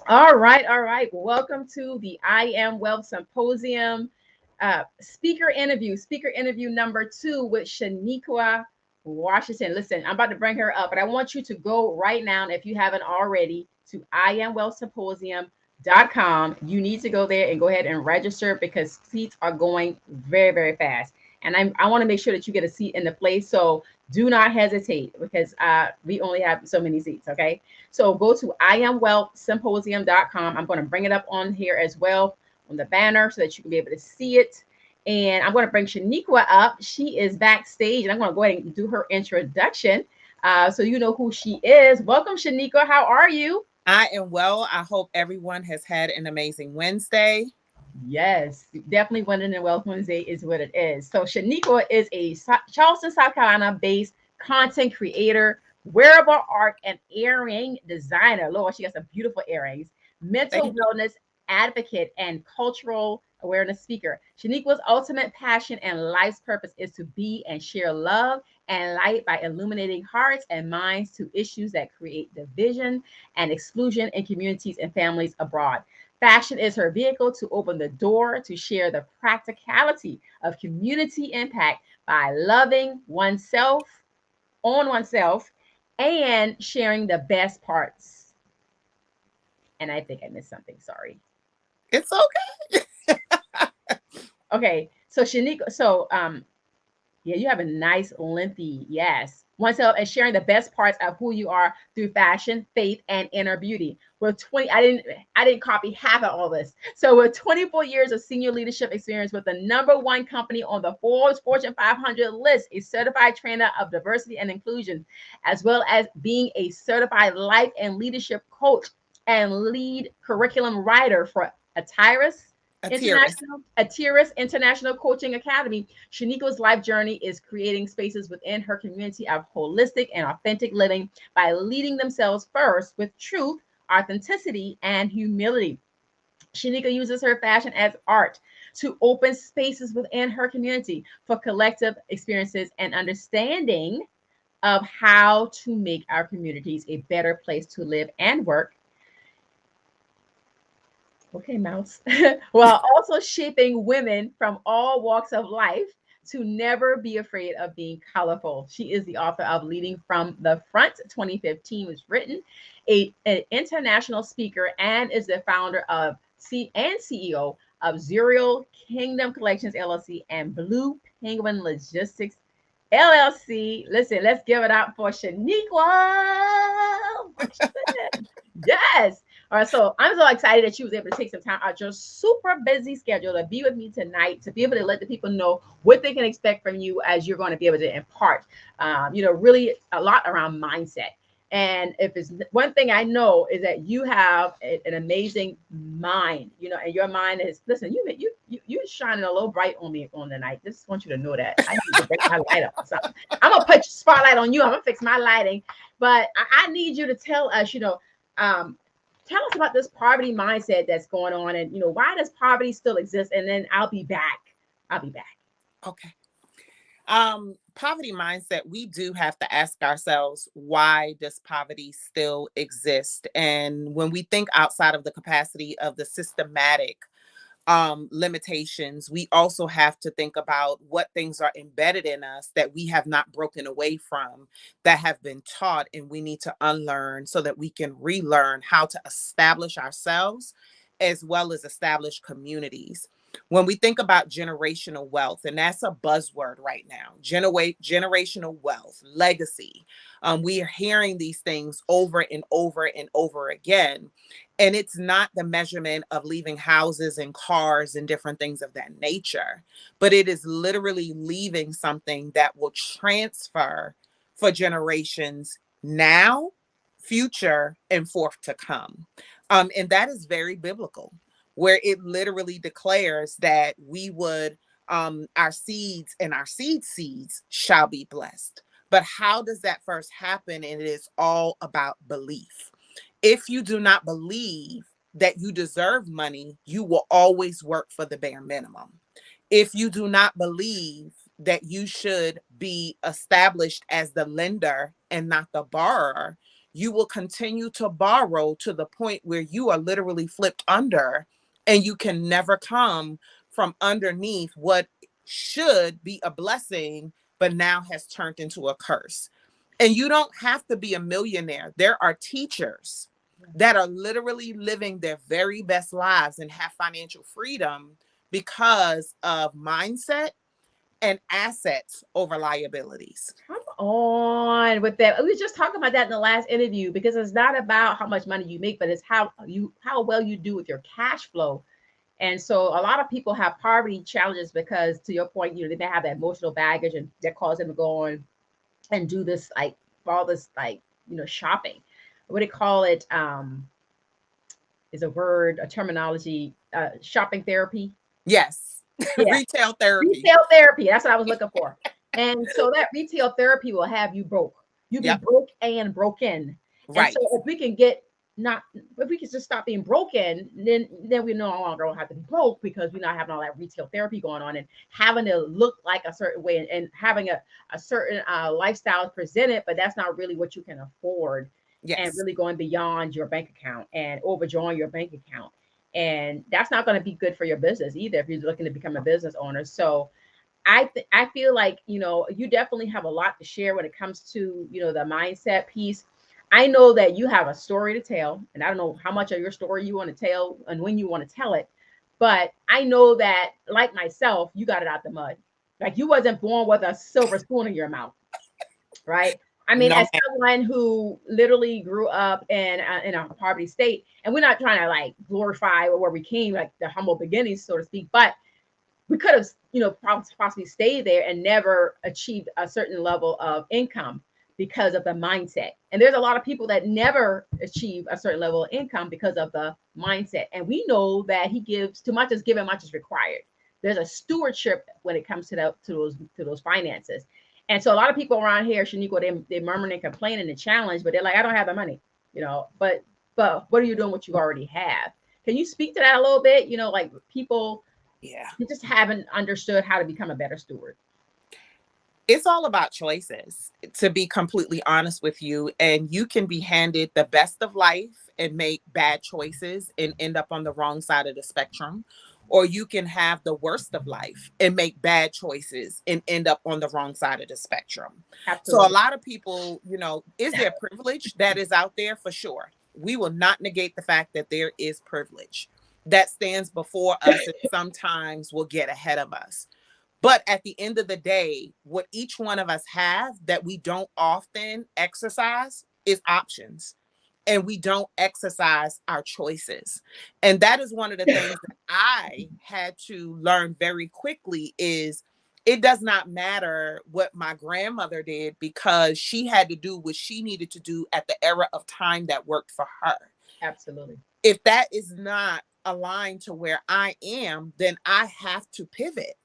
All right, all right. Welcome to the I Am Wealth Symposium speaker interview number 2 with Shaniequa Washington. Listen, I'm about to bring her up, but I want you to go right now, if you haven't already, to iamwealthsymposium.com. You need to go there and go ahead and register because seats are going very, very fast. And I want to make sure that you get a seat in the place. So do not hesitate because we only have so many seats. Okay. So go to iamwealthsymposium.com. I'm going to bring it up on here as well on the banner so that you can be able to see it. And I'm going to bring Shaniequa up. She is backstage, and I'm going to go ahead and do her introduction so you know who she is. Welcome, Shaniequa. How are you? I am well. I hope everyone has had an amazing Wednesday. Yes, definitely Winning in Wealth Wednesday is what it is. So Shaniequa is a Charleston, South Carolina based content creator, wearable art and earring designer. Lord, she got some beautiful earrings. Mental Thank wellness advocate and cultural awareness speaker. Shaniqua's ultimate passion and life's purpose is to be and share love and light by illuminating hearts and minds to issues that create division and exclusion in communities and families abroad. Fashion is her vehicle to open the door to share the practicality of community impact by loving oneself, on oneself, and sharing the best parts. And I think I missed something. Sorry. It's okay. Okay. So Shaniqua, yeah, you have a nice lengthy, yes. Oneself and sharing the best parts of who you are through fashion, faith, and inner beauty. With 20, I didn't copy half of all this. So with 24 years of senior leadership experience with the #1 company on the Forbes Fortune 500 list, a certified trainer of diversity and inclusion, as well as being a certified life and leadership coach and lead curriculum writer for Atiras. Atiras International Coaching Academy. Shaniqua's life journey is creating spaces within her community of holistic and authentic living by leading themselves first with truth, authenticity, and humility. Shanika uses her fashion as art to open spaces within her community for collective experiences and understanding of how to make our communities a better place to live and work. Okay, mouse. While also shaping women from all walks of life to never be afraid of being colorful. She is the author of Leading from the Front 2015 was written, an international speaker, and is the founder of and CEO of Zuriel Kingdom Collections LLC and Blue Penguin Logistics LLC. Listen, let's give it up for Shaniequa. Yes. All right. So I'm so excited that you was able to take some time out your super busy schedule to be with me tonight to be able to let the people know what they can expect from you as you're going to be able to impart, really a lot around mindset. And if it's one thing I know is that you have an amazing mind, and your mind is listen. You shining a little bright on me on the night. Just want you to know that I need to break my light up or something. I'm gonna put spotlight on you. I'm gonna fix my lighting, but I need you to tell us, um, tell us about this poverty mindset that's going on, and why does poverty still exist? And then I'll be back. I'll be back. Okay. Poverty mindset, we do have to ask ourselves, why does poverty still exist? And when we think outside of the capacity of the systematic limitations, we also have to think about what things are embedded in us that we have not broken away from, that have been taught, and we need to unlearn so that we can relearn how to establish ourselves as well as establish communities. When we think about generational wealth, and that's a buzzword right now, generational wealth, legacy, we are hearing these things over and over and over again. And it's not the measurement of leaving houses and cars and different things of that nature, but it is literally leaving something that will transfer for generations now, future, and forth to come. And that is very biblical, where it literally declares that we would, our seeds and our seeds shall be blessed. But how does that first happen? And it is all about belief. If you do not believe that you deserve money, you will always work for the bare minimum. If you do not believe that you should be established as the lender and not the borrower, you will continue to borrow to the point where you are literally flipped under, and you can never come from underneath what should be a blessing, but now has turned into a curse. And you don't have to be a millionaire. There are teachers that are literally living their very best lives and have financial freedom because of mindset and assets over liabilities. Come on with that. We were just talking about that in the last interview, because it's not about how much money you make, but it's how well you do with your cash flow. And so a lot of people have poverty challenges because, to your point, they may have that emotional baggage, and that causes them to go on and do this, like, all this, like, shopping. What do they call it? Is a word, a terminology, shopping therapy. Yes. Yeah. Retail therapy. Retail therapy. That's what I was looking for. And so that retail therapy will have you broke. You be broke and broken. And so if we can just stop being broken, then we no longer don't have to be broke, because we're not having all that retail therapy going on and having to look like a certain way, and having a certain lifestyle presented, but that's not really what you can afford. And really going beyond your bank account and overdrawing your bank account. And that's not going to be good for your business either if you're looking to become a business owner. So I feel like, you definitely have a lot to share when it comes to, the mindset piece. I know that you have a story to tell, and I don't know how much of your story you want to tell and when you want to tell it, but I know that, like myself, you got it out the mud. Like, you wasn't born with a silver spoon in your mouth, right? I mean, as someone who literally grew up in a poverty state, and we're not trying to, like, glorify where we came, like the humble beginnings, so to speak, but we could have, possibly stayed there and never achieved a certain level of income because of the mindset. And there's a lot of people that never achieve a certain level of income because of the mindset. And we know that he gives too much is given, much is required. There's a stewardship when it comes to those finances. And so a lot of people around here, Shaniequa, they murmuring and complaining and challenge, but they're like, I don't have the money, but what are you doing what you already have? Can you speak to that a little bit? Like, people, you just haven't understood how to become a better steward. It's all about choices, to be completely honest with you. And you can be handed the best of life and make bad choices and end up on the wrong side of the spectrum. Or you can have the worst of life and make bad choices and end up on the wrong side of the spectrum. Absolutely. So a lot of people, is there privilege that is out there? For sure. We will not negate the fact that there is privilege that stands before us and sometimes will get ahead of us. But at the end of the day, what each one of us have that we don't often exercise is options. And we don't exercise our choices. And that is one of the things that I had to learn very quickly is it does not matter what my grandmother did, because she had to do what she needed to do at the era of time that worked for her. Absolutely. If that is not aligned to where I am, then I have to pivot.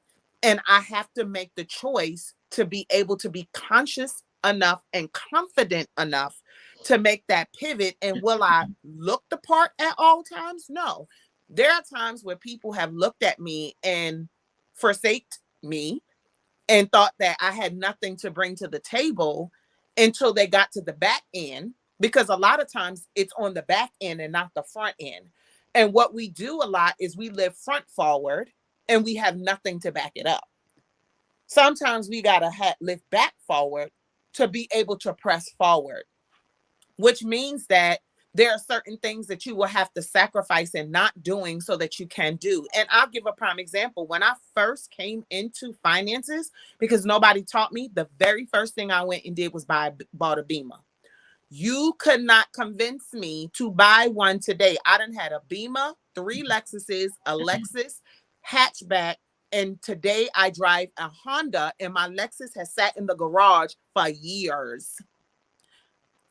And I have to make the choice to be able to be conscious enough and confident enough to make that pivot. And will I look the part at all times? No. There are times where people have looked at me and forsaked me and thought that I had nothing to bring to the table until they got to the back end, because a lot of times it's on the back end and not the front end. And what we do a lot is we live front forward and we have nothing to back it up. Sometimes we got to lift back forward to be able to press forward, which means that there are certain things that you will have to sacrifice in not doing so that you can do. And I'll give a prime example. When I first came into finances, because nobody taught me, the very first thing I went and did was bought a Beamer. You could not convince me to buy one today. I done had a Beamer, 3 Lexuses, a Lexus hatchback, and today I drive a Honda, and my Lexus has sat in the garage for years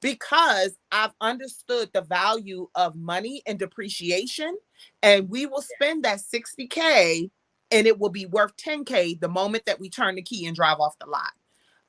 because I've understood the value of money and depreciation. And we will spend that $60K and it will be worth $10K the moment that we turn the key and drive off the lot.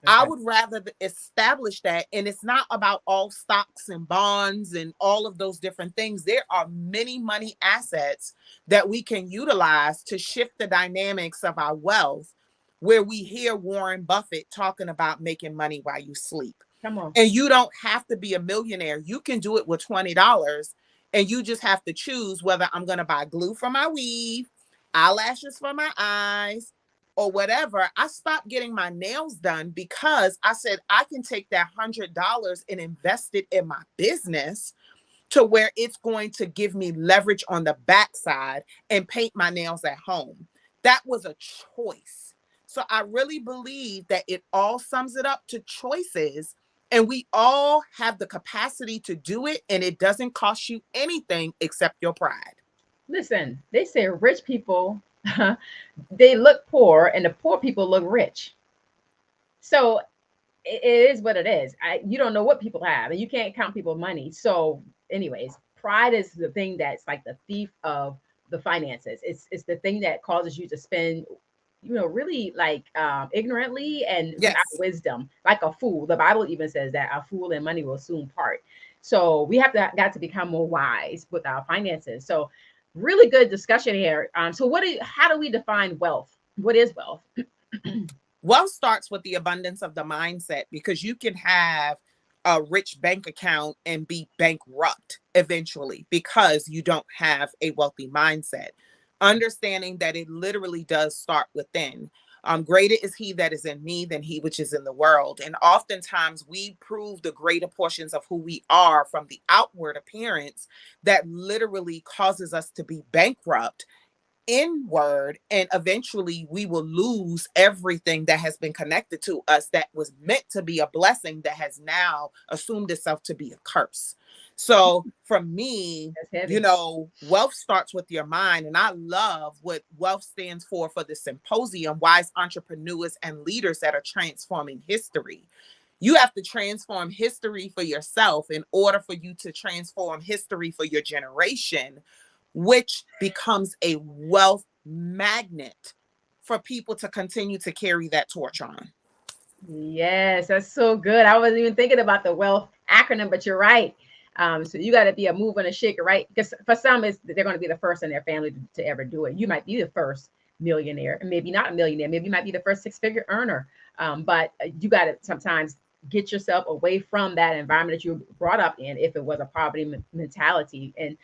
Okay. I would rather establish that. And it's not about all stocks and bonds and all of those different things. There are many money assets that we can utilize to shift the dynamics of our wealth, where we hear Warren Buffett talking about making money while you sleep. Come on. And you don't have to be a millionaire. You can do it with $20, and you just have to choose whether I'm going to buy glue for my weave, eyelashes for my eyes, or whatever. I stopped getting my nails done because I said I can take that $100 and invest it in my business to where it's going to give me leverage on the backside and paint my nails at home. That was a choice. So I really believe that it all sums it up to choices, and we all have the capacity to do it, and it doesn't cost you anything except your pride. Listen, they say rich people they look poor and the poor people look rich. So it is what it is. You don't know what people have, and you can't count people's money. So, anyways, pride is the thing that's like the thief of the finances. It's the thing that causes you to spend, really like ignorantly and without Yes. wisdom, like a fool. The Bible even says that a fool and money will soon part. So we have to got to become more wise with our finances. So, really good discussion here. So how do we define wealth? What is wealth? Wealth starts with the abundance of the mindset, because you can have a rich bank account and be bankrupt eventually because you don't have a wealthy mindset. Understanding that it literally does start within. Greater is he that is in me than he which is in the world. And oftentimes we prove the greater portions of who we are from the outward appearance that literally causes us to be bankrupt inward, and eventually we will lose everything that has been connected to us that was meant to be a blessing that has now assumed itself to be a curse. So for me, That's heavy. wealth starts with your mind, and I love what wealth stands for the Symposium: wise entrepreneurs and leaders that are transforming history. You have to transform history for yourself in order for you to transform history for your generation, which becomes a wealth magnet for people to continue to carry that torch on. Yes, that's so good. I wasn't even thinking about the wealth acronym, but you're right. So you got to be a mover and a shaker, right? Because for some, they're going to be the first in their family to ever do it. You might be the first millionaire, and maybe not a millionaire. Maybe you might be the first six-figure earner. But you got to sometimes get yourself away from that environment that you were brought up in, if it was a poverty mentality. And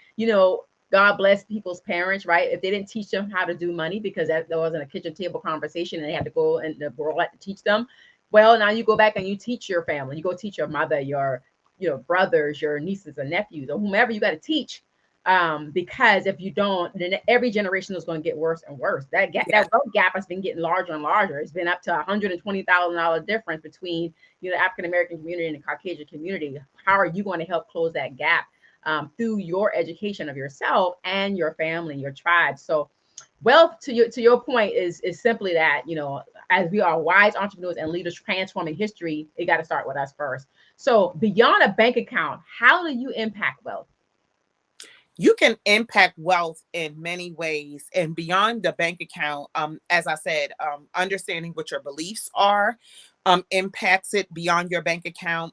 God bless people's parents, right? If they didn't teach them how to do money, because that wasn't a kitchen table conversation, and they had to go and the world had to teach them. Well, now you go back and you teach your family. You go teach your mother, your brothers, your nieces and nephews, or whomever you got to teach. Because if you don't, then every generation is going to get worse and worse. That gap, Yeah. that wealth gap has been getting larger and larger. It's been up to $120,000 difference between the African American community and the Caucasian community. How are you going to help close that gap through your education of yourself and your family, your tribe? So wealth, to your point, is simply that, as we are wise entrepreneurs and leaders transforming history, it got to start with us first. So beyond a bank account, how do you impact wealth? You can impact wealth in many ways, and beyond the bank account. As I said, understanding what your beliefs are impacts it beyond your bank account.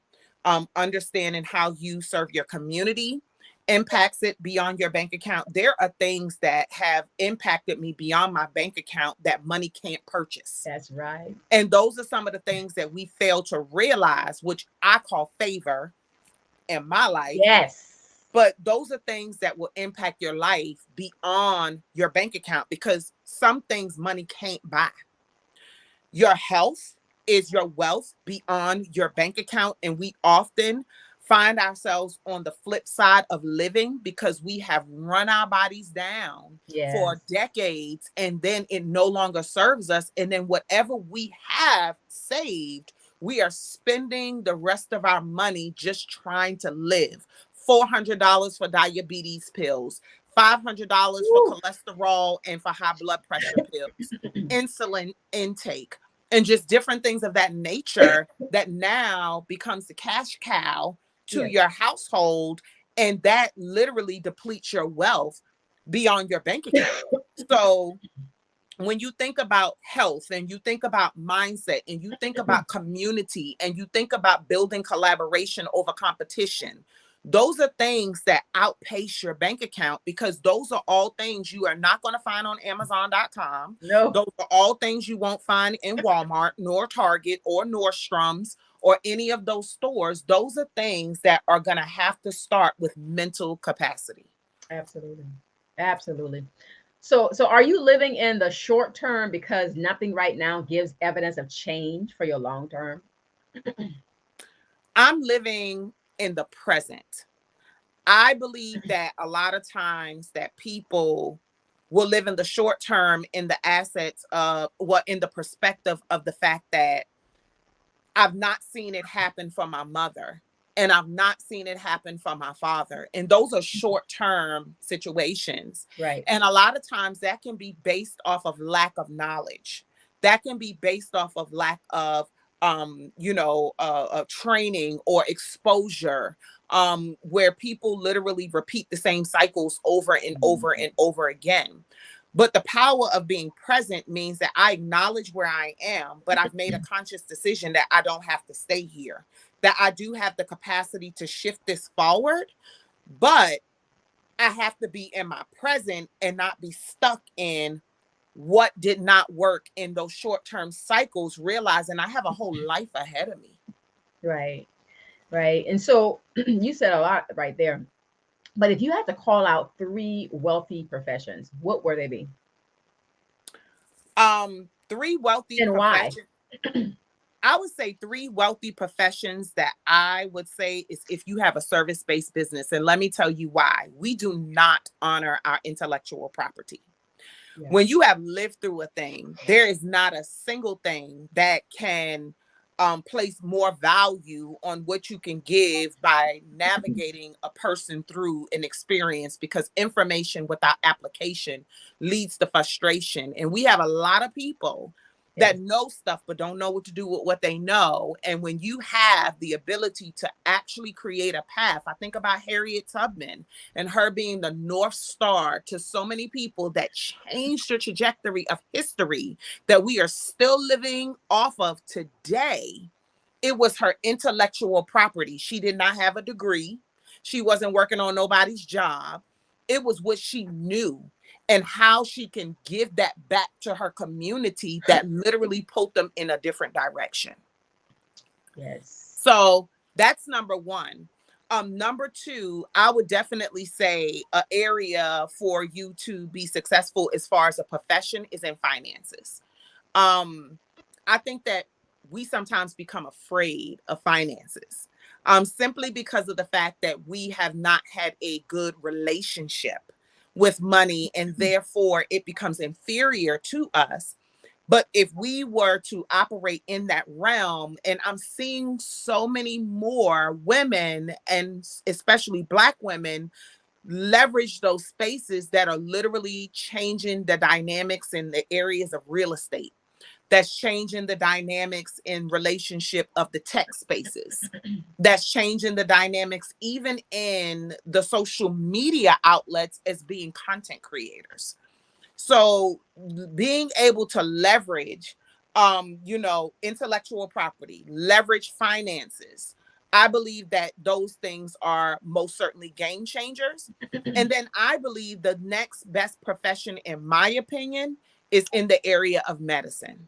Understanding how you serve your community impacts it beyond your bank account. There are things that have impacted me beyond my bank account that money can't purchase. That's right. And those are some of the things that we fail to realize, which I call favor in my life. Yes. But those are things that will impact your life beyond your bank account, because some things money can't buy. Your health is your wealth beyond your bank account. And we often find ourselves on the flip side of living because we have run our bodies down for Yes. decades, and then it no longer serves us. And then whatever we have saved, we are spending the rest of our money just trying to live. $400 for diabetes pills, $500 for Woo. cholesterol and for high blood pressure pills, insulin intake, and just different things of that nature that now becomes the cash cow to Yes. your household. And that literally depletes your wealth beyond your bank account. So when you think about health, and you think about mindset, and you think about community, and you think about building collaboration over competition, those are things that outpace your bank account, because those are all things you are not going to find on Amazon.com. No. Those are all things you won't find in Walmart, nor Target, or Nordstrom's, or any of those stores, those are things that are going to have to start with mental capacity. Absolutely. Absolutely. So are you living in the short term because nothing right now gives evidence of change for your long term? I'm living in the present. I believe that a lot of times that people will live in the short term in the assets of what, in the perspective of the fact that I've not seen it happen for my mother and I've not seen it happen for my father. And those are short term situations. Right. And a lot of times that can be based off of lack of knowledge. That can be based off of lack of, training or exposure, where people literally repeat the same cycles over and over and over again. But the power of being present means that I acknowledge where I am, but I've made a conscious decision that I don't have to stay here, that I do have the capacity to shift this forward, but I have to be in my present and not be stuck in what did not work in those short-term cycles, realizing I have a whole life ahead of me. Right. Right. And so you said a lot right there. But if you had to call out three wealthy professions, what would they be? Three wealthy And why? professions. I would say three wealthy professions that I would say is if you have a service-based business. And let me tell you why. We do not honor our intellectual property. Yeah. When you have lived through a thing, there is not a single thing that can place more value on what you can give by navigating a person through an experience, because information without application leads to frustration. And we have a lot of people Yes. that know stuff but don't know what to do with what they know. And when you have the ability to actually create a path, I think about Harriet Tubman and her being the North Star to so many people that changed the trajectory of history that we are still living off of today. It was her intellectual property. She did not have a degree. She wasn't working on nobody's job. It was what she knew and how she can give that back to her community that literally pulled them in a different direction. Yes. So that's number one. Number two, I would definitely say an area for you to be successful as far as a profession is in finances. Um, I think that we sometimes become afraid of finances, simply because of the fact that we have not had a good relationship with money, and therefore it becomes inferior to us. But if we were to operate in that realm, and I'm seeing so many more women, and especially Black women, leverage those spaces that are literally changing the dynamics in the areas of real estate, that's changing the dynamics in relationship of the tech spaces, that's changing the dynamics even in the social media outlets as being content creators. So being able to leverage, intellectual property, leverage finances, I believe that those things are most certainly game changers. And then I believe the next best profession, in my opinion, is in the area of medicine.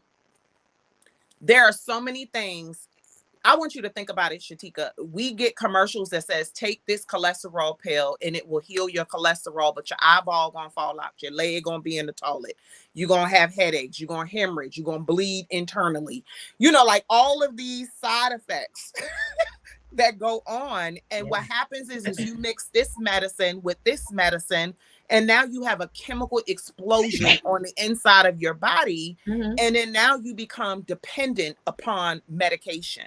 There are so many things. I want you to think about it, Shatika. We get commercials that says, take this cholesterol pill and it will heal your cholesterol, but your eyeball gonna fall out, your leg gonna be in the toilet, you're gonna have headaches, you're gonna hemorrhage, you're gonna bleed internally. Like all of these side effects that go on. And what happens is you mix this medicine with this medicine, and now you have a chemical explosion on the inside of your body. Mm-hmm. And then now you become dependent upon medication.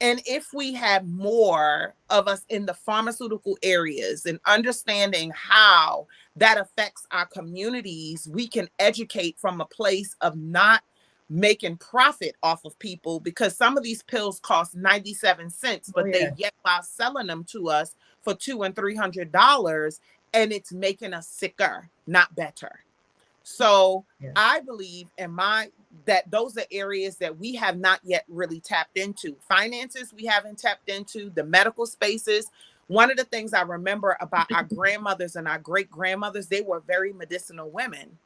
And if we have more of us in the pharmaceutical areas and understanding how that affects our communities, we can educate from a place of not making profit off of people, because some of these pills cost 97 cents, but they yet while selling them to us for $200 and $300, and it's making us sicker, not better. So I believe that those are areas that we have not yet really tapped into. Finances, we haven't tapped into. The medical spaces. One of the things I remember about our grandmothers and our great grandmothers, they were very medicinal women.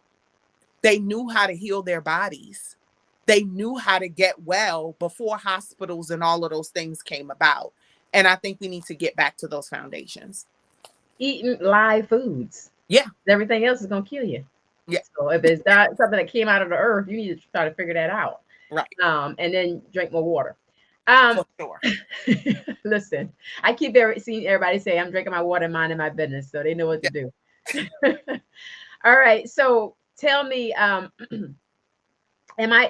They knew how to heal their bodies. They knew how to get well before hospitals and all of those things came about. And I think we need to get back to those foundations. Eating live foods. Yeah. Everything else is going to kill you. Yeah. So if it's not something that came out of the earth, you need to try to figure that out. Right. And then drink more water. For sure. Listen, I keep seeing everybody say, I'm drinking my water, minding my business. So they know what to do. All right. So tell me,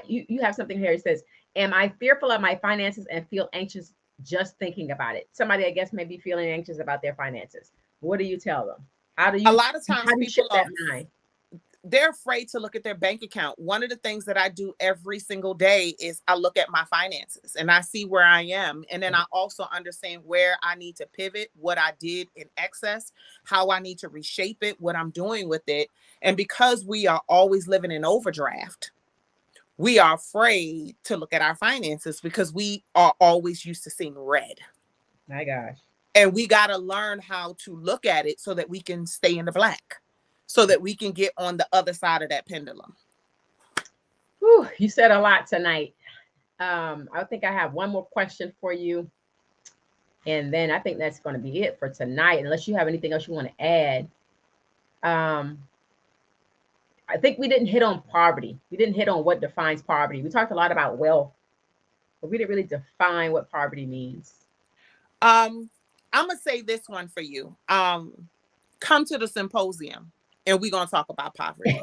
you have something here. It says, am I fearful of my finances and feel anxious just thinking about it? Somebody, I guess, may be feeling anxious about their finances. What do you tell them? A lot of times people shift that mind? They're afraid to look at their bank account. One of the things that I do every single day is I look at my finances and I see where I am. And then I also understand where I need to pivot, what I did in excess, how I need to reshape it, what I'm doing with it. And because we are always living in overdraft, we are afraid to look at our finances because we are always used to seeing red. My gosh. And we got to learn how to look at it so that we can stay in the black, so that we can get on the other side of that pendulum. Whew, you said a lot tonight. I think I have one more question for you. And then I think that's going to be it for tonight, unless you have anything else you want to add. I think we didn't hit on poverty. We didn't hit on what defines poverty. We talked a lot about wealth, but we didn't really define what poverty means. I'm going to say this one for you. Come to the symposium and we're going to talk about poverty.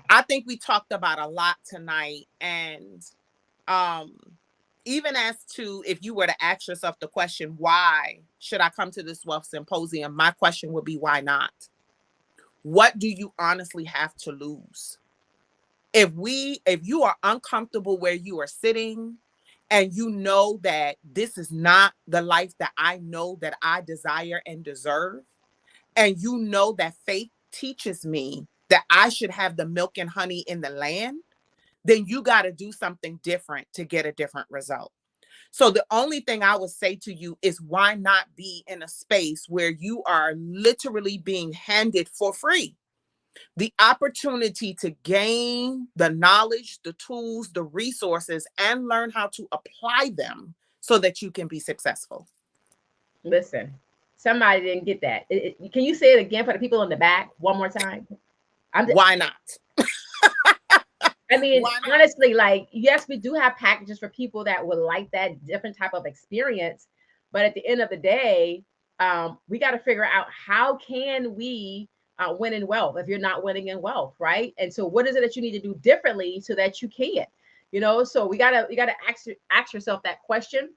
I think we talked about a lot tonight. And even as to, if you were to ask yourself the question, why should I come to this wealth symposium? My question would be, why not? What do you honestly have to lose? If you are uncomfortable where you are sitting and you know that this is not the life that I know that I desire and deserve, and you know that faith teaches me that I should have the milk and honey in the land, then you got to do something different to get a different result. So the only thing I would say to you is, why not be in a space where you are literally being handed for free the opportunity to gain the knowledge, the tools, the resources, and learn how to apply them so that you can be successful? Listen, somebody didn't get that. Can you say it again for the people in the back one more time? Why not? I mean, honestly, like, yes, we do have packages for people that would like that different type of experience. But at the end of the day, we got to figure out, how can we win in wealth if you're not winning in wealth, right? And so what is it that you need to do differently so that you can, so we gotta ask yourself that question.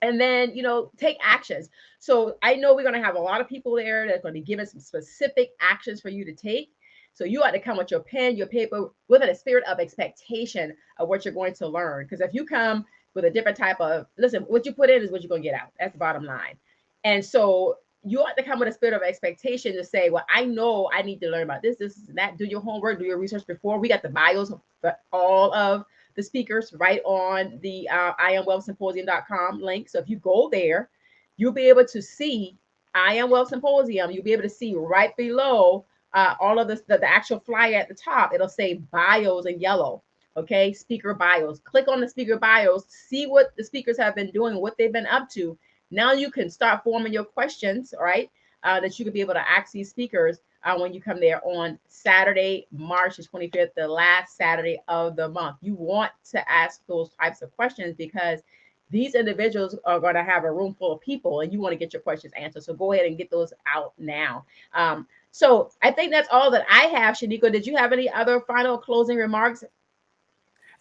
And then, take actions. So I know we're going to have a lot of people there that's going to be giving some specific actions for you to take. So you ought to come with your pen, your paper, with a spirit of expectation of what you're going to learn. Because if you come with a different type of, listen, what you put in is what you're going to get out. That's the bottom line. And so you ought to come with a spirit of expectation to say, well, I know I need to learn about this, and that. Do your homework, do your research before. We got the bios for all of the speakers right on the IamWealthSymposium.com link. So if you go there, you'll be able to see I Am Wealth Symposium. You'll be able to see right below all of the actual flyer at the top. It'll say bios in yellow. Okay, speaker bios. Click on the speaker bios, see what the speakers have been doing, what they've been up to. Now you can start forming your questions, all right, that you could be able to ask these speakers when you come there on Saturday, March the 25th, the last Saturday of the month. You want to ask those types of questions because these individuals are going to have a room full of people and you want to get your questions answered. So go ahead and get those out now. So I think that's all that I have. Shaniequa, did you have any other final closing remarks?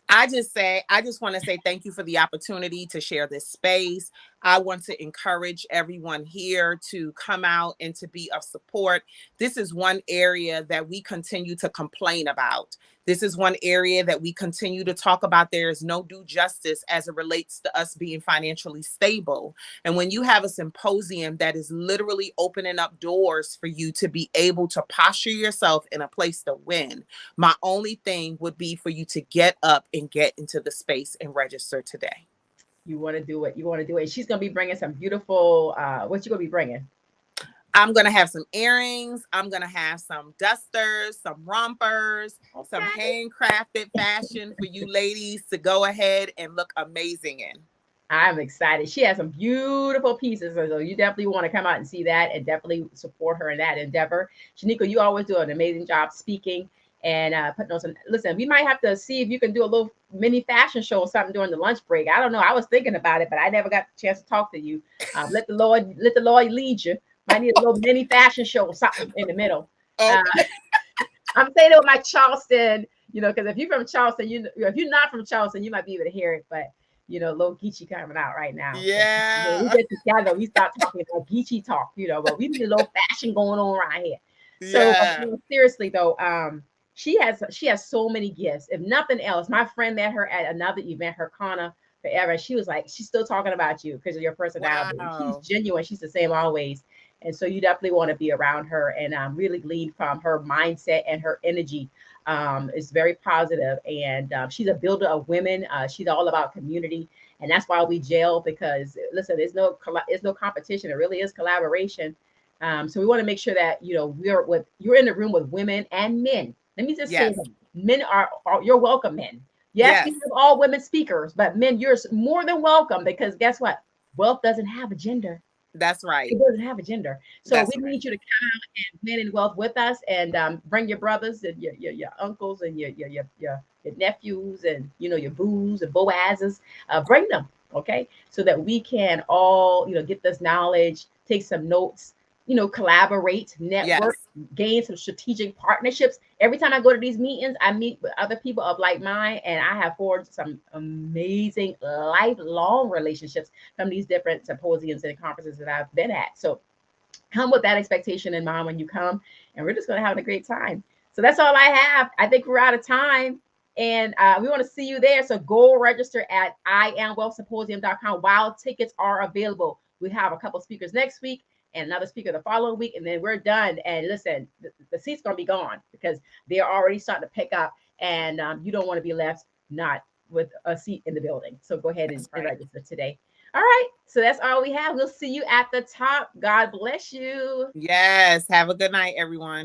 I just want to say thank you for the opportunity to share this space. I want to encourage everyone here to come out and to be of support. This is one area that we continue to complain about. This is one area that we continue to talk about. There is no due justice as it relates to us being financially stable. And when you have a symposium that is literally opening up doors for you to be able to posture yourself in a place to win, my only thing would be for you to get up and get into the space and register today. You want to do it. You want to do it. She's going to be bringing some beautiful, what you going to be bringing? I'm going to have some earrings. I'm going to have some dusters, some rompers, some Okay. handcrafted fashion for you ladies to go ahead and look amazing in. I'm excited. She has some beautiful pieces. So you definitely want to come out and see that and definitely support her in that endeavor. Shaniequa, you always do an amazing job speaking and putting on some. Listen, we might have to see if you can do a little mini fashion show or something during the lunch break. I don't know. I was thinking about it, but I never got the chance to talk to you. Let the Lord lead you. Might need a little mini fashion show or something in the middle. Oh, Uh, I'm saying it with my Charleston, because if you're from Charleston, if you're not from Charleston, you might be able to hear it, but Lil Geechee coming out right now. So, we yeah. get together, we start talking about Geechee talk, but we need a little fashion going on right here. So, Yeah. seriously though, she has so many gifts. If nothing else, my friend met her at another event, her Kana forever. She was like, she's still talking about you because of your personality. She's Wow. genuine. She's the same always. And so you definitely want to be around her and really glean from her mindset and her energy. Is very positive, and she's a builder of women. She's all about community, and that's why we gel. Because listen, there's no competition. It really is collaboration. So we want to make sure that you're in the room with women and men. Let me just say Yes. that men are you're welcome, men. Yes, we Yes. have all women speakers, but men, you're more than welcome because guess what? Wealth doesn't have a gender. That's right. It doesn't have a gender. So That's we right. need you to come out and win in wealth with us and bring your brothers and your uncles and your nephews and your boos and boazes. Bring them, okay? So that we can all, get this knowledge, take some notes, collaborate, network, Yes. gain some strategic partnerships. Every time I go to these meetings, I meet with other people of like mind, and I have forged some amazing lifelong relationships from these different symposiums and conferences that I've been at. So come with that expectation in mind when you come, and we're just going to have a great time. So that's all I have. I think we're out of time. And we want to see you there. So go register at iamwealthsymposium.com while tickets are available. We have a couple speakers next week and another speaker the following week, and then we're done. And listen, the seat's going to be gone because they're already starting to pick up, and you don't want to be left not with a seat in the building. So go ahead and That's right. register today. All right. So that's all we have. We'll see you at the top. God bless you. Yes. Have a good night, everyone.